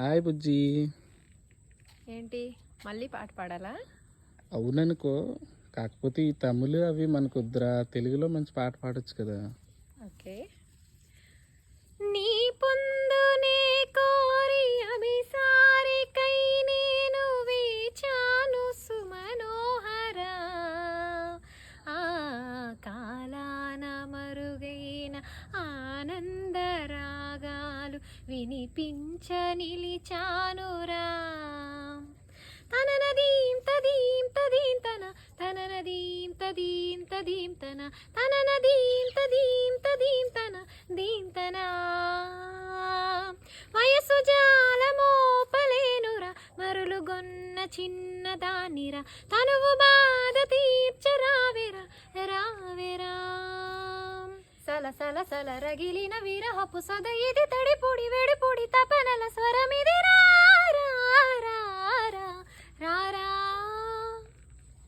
Hi బుజ్జి. ఏంటి మళ్ళీ పాట పాడాలా? అవుననుకో, కాకపోతే ఈ తమిళ్ అవి మనకు వద్దురా, తెలుగులో మంచి పాట పాడొచ్చు కదా. ఓకే. నీ పొందునే కోరి అభిసారికై నేను వేచాను సుమనోహర, ఆ కాలాన మరుగైన ఆనందరాగాలు వినిపించ నిలిచానురా. తననదీం తదీం తదీం తన తననదీం తదీం తదీం తన తననదీం తదీం తదీం తన దీం తన. వయసు జాలమోపలేనురా మరులుగొన్న చిన్నదానిరా, తనువు బాధ తీర్చరావెరా రావెరా. సల సల సల రగిలిన విరహపు సద ఇది తడిపొడి వెడిపొడి